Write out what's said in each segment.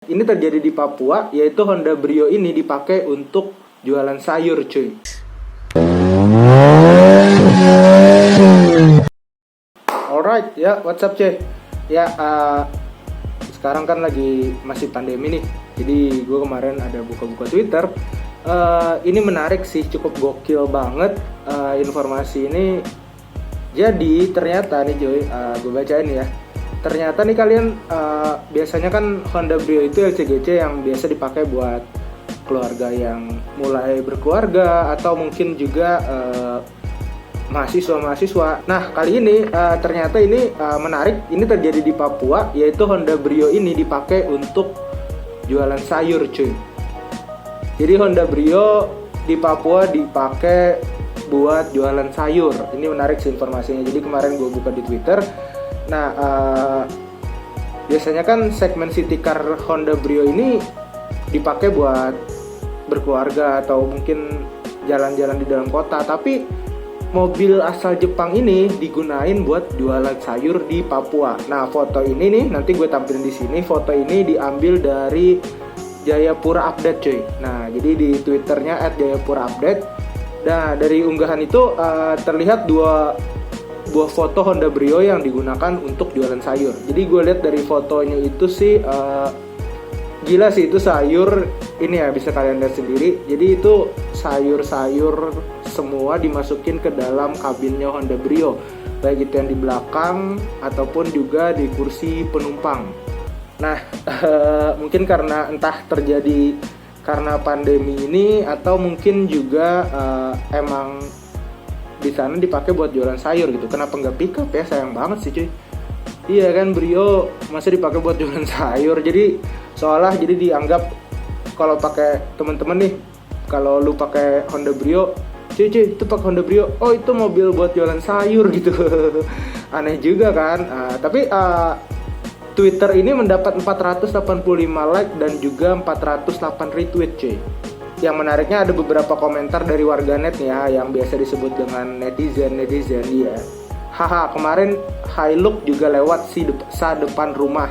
Ini terjadi di Papua, yaitu Honda Brio ini dipakai untuk jualan sayur, cuy. Alright, ya, what's up, cuy? Ya, sekarang kan lagi masih pandemi nih. Jadi gue kemarin ada buka-buka Twitter. Ini menarik sih, cukup gokil banget informasi ini. Jadi ternyata nih, cuy, gue bacain ya. Ternyata nih kalian biasanya kan Honda Brio itu LCGC yang biasa dipakai buat keluarga yang mulai berkeluarga atau mungkin juga mahasiswa-mahasiswa. Nah, kali ini ternyata ini menarik. Ini terjadi di Papua, yaitu Honda Brio ini dipakai untuk jualan sayur, cuy. Jadi Honda Brio di Papua dipakai buat jualan sayur. Ini menarik sih informasinya. Jadi kemarin gue buka di Twitter. Nah, biasanya kan segmen city car Honda Brio ini dipakai buat berkeluarga atau mungkin jalan-jalan di dalam kota. Tapi mobil asal Jepang ini digunain buat jualan sayur di Papua. Nah, foto ini nih nanti gue tampilin di sini. Foto ini diambil dari Jayapura Update, cuy. Nah, jadi di Twitternya @jayapuraupdate. Nah, dari unggahan itu terlihat dua buah foto Honda Brio yang digunakan untuk jualan sayur. Jadi gue lihat dari fotonya itu sih gila sih, itu sayur ini ya, bisa kalian lihat sendiri. Jadi itu sayur-sayur semua dimasukin ke dalam kabinnya Honda Brio, baik itu yang di belakang ataupun juga di kursi penumpang. Nah, mungkin karena entah terjadi karena pandemi ini atau mungkin juga emang di sana dipakai buat jualan sayur gitu. Kenapa nggak pick up ya? Sayang banget sih, cuy. Iya kan, Brio masih dipakai buat jualan sayur. Jadi seolah jadi dianggap kalau pakai temen-temen nih, kalau lu pakai Honda Brio, cuy itu pakai Honda Brio, oh itu mobil buat jualan sayur gitu. Aneh juga kan. Tapi Twitter ini mendapat 485 like dan juga 408 retweet, cuy. Yang menariknya ada beberapa komentar dari warganet ya, yang biasa disebut dengan netizen ya. Haha, kemarin Hilux juga lewat sa depan rumah.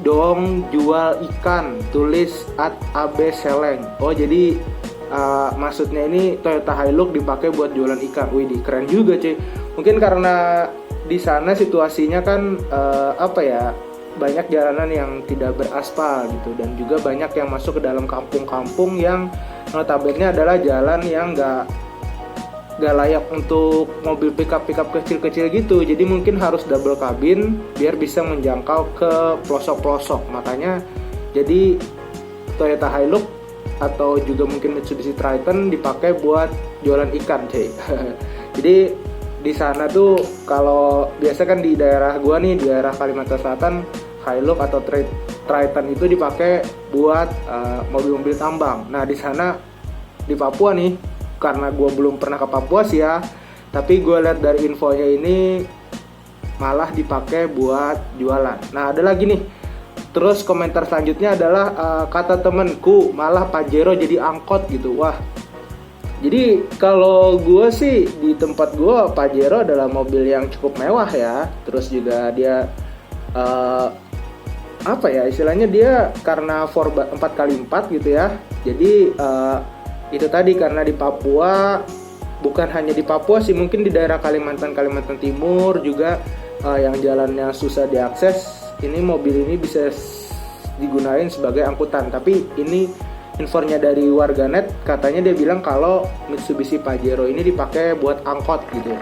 Dong jual ikan, tulis @AB Seleng. Oh, jadi maksudnya ini Toyota Hilux dipakai buat jualan ikan. Wih, keren juga, cuy. Mungkin karena di sana situasinya kan banyak jalanan yang tidak beraspal gitu, dan juga banyak yang masuk ke dalam kampung-kampung yang notabene adalah jalan yang nggak layak untuk mobil pickup kecil-kecil gitu. Jadi mungkin harus double kabin biar bisa menjangkau ke pelosok-pelosok. Makanya jadi Toyota Hilux atau juga mungkin Mitsubishi Triton dipakai buat jualan ikan, cuy. Jadi di sana tuh kalau biasa kan di daerah gua nih, di daerah Kalimantan Selatan, Hilux atau Triton itu dipakai buat mobil-mobil tambang. Nah, di sana di Papua nih, karena gua belum pernah ke Papua sih ya, tapi gua lihat dari infonya ini malah dipakai buat jualan. Nah, ada lagi nih. Terus komentar selanjutnya adalah kata temenku malah Pajero jadi angkot gitu. Wah. Jadi kalau gue sih di tempat gue, Pajero adalah mobil yang cukup mewah ya. Terus juga dia istilahnya dia karena 4x4 gitu ya. Jadi itu tadi, karena di Papua, bukan hanya di Papua sih, mungkin di daerah Kalimantan Timur juga yang jalannya susah diakses. Ini mobil ini bisa digunain sebagai angkutan. Tapi ini infonya dari warganet, katanya dia bilang kalau Mitsubishi Pajero ini dipakai buat angkot gitu.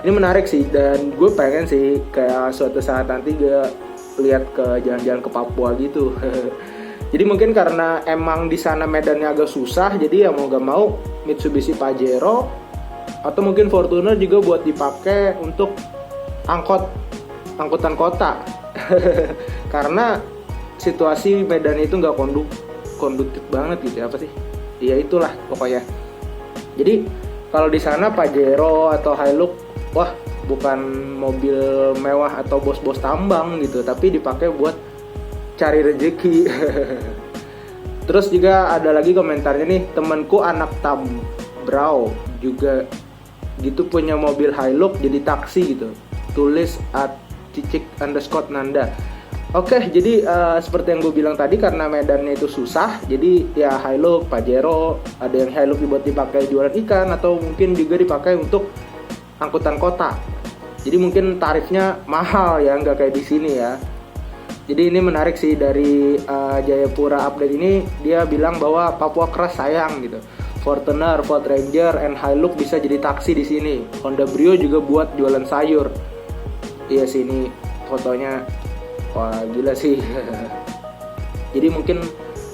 Ini menarik sih, dan gue pengen sih kayak suatu saat nanti gue lihat ke jalan-jalan ke Papua gitu. Jadi mungkin karena emang di sana medannya agak susah, jadi ya mau gak mau Mitsubishi Pajero atau mungkin Fortuner juga buat dipakai untuk angkutan kota. Karena situasi medan itu nggak konduktif banget gitu, apa sih? Ya itulah pokoknya. Jadi kalau di sana Pajero atau Hilux, wah, bukan mobil mewah atau bos-bos tambang gitu, tapi dipakai buat cari rezeki. Terus juga ada lagi komentarnya nih, temanku anak Tambrau juga gitu punya mobil Hilux jadi taksi gitu. Tulis @cicik_nanda. Oke, jadi seperti yang gue bilang tadi, karena medannya itu susah, jadi ya Hilux, Pajero, ada yang Hilux dibuat dipakai jualan ikan atau mungkin juga dipakai untuk angkutan kota. Jadi mungkin tarifnya mahal ya, nggak kayak di sini ya. Jadi ini menarik sih dari Jayapura Update ini, dia bilang bahwa Papua keras sayang gitu. Fortuner, Ford Ranger, and Hilux bisa jadi taksi di sini. Honda Brio juga buat jualan sayur. Iya sih, ini fotonya. Wah gila sih. Jadi mungkin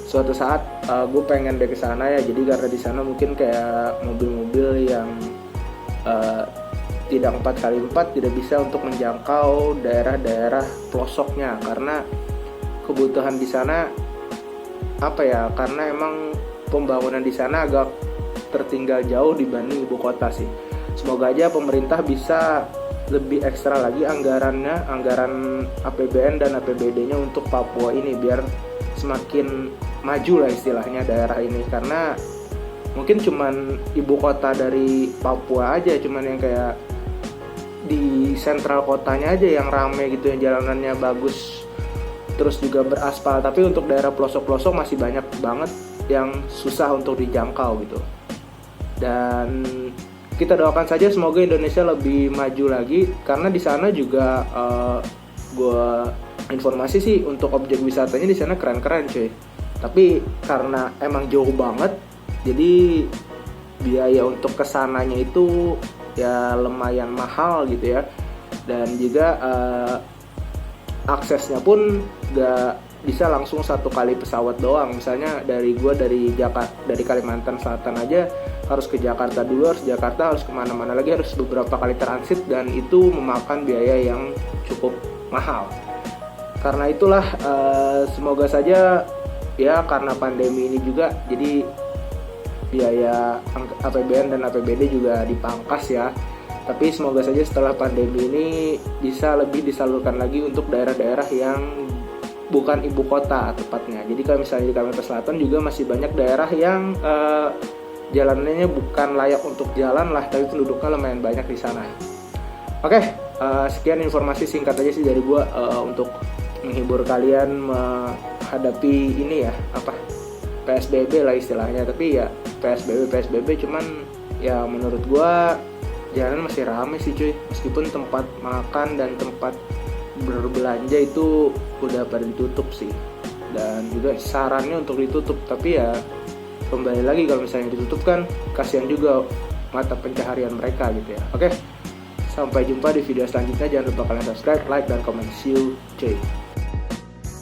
suatu saat gue pengen deh ke sana ya. Jadi karena di sana mungkin kayak mobil-mobil yang tidak 4x4 tidak bisa untuk menjangkau daerah-daerah pelosoknya, karena kebutuhan di sana apa ya? Karena emang pembangunan di sana agak tertinggal jauh dibanding ibu kota sih. Semoga aja pemerintah bisa lebih ekstra lagi anggaran APBN dan APBD-nya untuk Papua ini biar semakin maju lah istilahnya daerah ini, karena mungkin cuman ibu kota dari Papua aja, cuman yang kayak di sentral kotanya aja yang rame gitu, yang jalanannya bagus terus juga beraspal, tapi untuk daerah pelosok-pelosok masih banyak banget yang susah untuk dijangkau gitu. Dan kita doakan saja semoga Indonesia lebih maju lagi, karena di sana juga gue informasi sih untuk objek wisatanya di sana keren-keren cuy. Tapi karena emang jauh banget, jadi biaya untuk kesananya itu ya lumayan mahal gitu ya. Dan juga aksesnya pun gak bisa langsung satu kali pesawat doang. Misalnya dari Kalimantan Selatan aja harus ke Jakarta dulu, harus Jakarta harus kemana-mana lagi, harus beberapa kali transit, dan itu memakan biaya yang cukup mahal. Karena itulah semoga saja ya, karena pandemi ini juga jadi biaya APBN dan APBD juga dipangkas ya. Tapi semoga saja setelah pandemi ini bisa lebih disalurkan lagi untuk daerah-daerah yang bukan ibu kota tepatnya. Jadi kalau misalnya di Kalimantan Selatan juga masih banyak daerah yang jalanannya bukan layak untuk jalan lah, tapi penduduknya lumayan banyak di sana. Oke, sekian informasi singkat aja sih dari gue untuk menghibur kalian menghadapi ini ya, PSBB lah istilahnya. Tapi ya PSBB cuman ya menurut gue jalanan masih rame sih cuy, meskipun tempat makan dan tempat berbelanja itu udah pada ditutup sih, dan juga sarannya untuk ditutup. Tapi ya kembali lagi, kalau misalnya ditutup kan kasihan juga mata pencaharian mereka gitu ya. Oke, sampai jumpa di video selanjutnya. Jangan lupa kalian subscribe, like, dan komen. See you cuy.